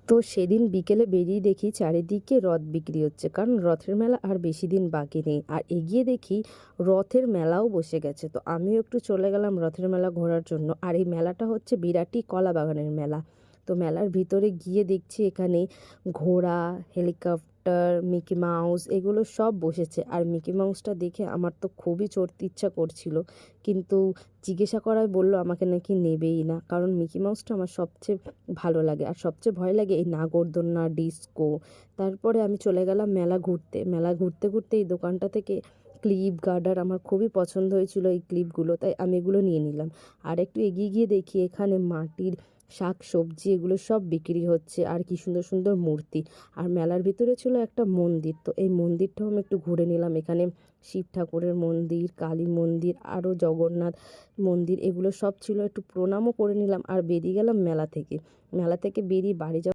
তো সেদিন বিকেলে বেরিয়ে দেখি চারিদিকে রথ বিক্রি হচ্ছে, কারণ রথের মেলা আর বেশি দিন বাকি নেই। আর এগিয়ে দেখি রথের মেলাও বসে গেছে। তো আমিও একটু চলে গেলাম রথের মেলা ঘোরার জন্য। আর এই মেলাটা হচ্ছে বিরাটি কলা বাগানের মেলা। তো মেলার ভিতরে গিয়ে দেখছি এখানে ঘোড়া, হেলিকপ্টার, মিকি মাউস এগুলো সব বসেছে। আর মিকি মাউসটা দেখে আমার তো খুবই চড়তে ইচ্ছা করছিল, কিন্তু জিজ্ঞাসা করায় বলল আমাকে নাকি নেবেই না, কারণ মিকি মাউসটা আমার সবচেয়ে ভালো লাগে। আর সবচেয়ে ভয় লাগে এই নাগরদোলনা, ডিস্কো। তারপরে আমি চলে গেলাম মেলা ঘুরতে। মেলা ঘুরতে ঘুরতে এই দোকানটা থেকে ক্লিপ, গার্ডার আমার খুবই পছন্দ হয়েছিল, এই ক্লিপগুলো, তাই আমি এগুলো নিয়ে নিলাম। আর একটু এগিয়ে গিয়ে দেখি এখানে মাটির শাক সবজি এগুলো সব বিক্রি হচ্ছে, আর কি সুন্দর সুন্দর মূর্তি। আর মেলার ভিতরে ছিল একটা মন্দির, তো এই মন্দিরটাও আমি একটু ঘুরে নিলাম। এখানে শিব ঠাকুরের মন্দির, কালী মন্দির, আরও জগন্নাথ মন্দির এগুলো সব ছিল, একটু প্রণামও করে নিলাম আর বেরিয়ে গেলাম মেলা থেকে। মেলা থেকে বেরিয়ে বাড়ি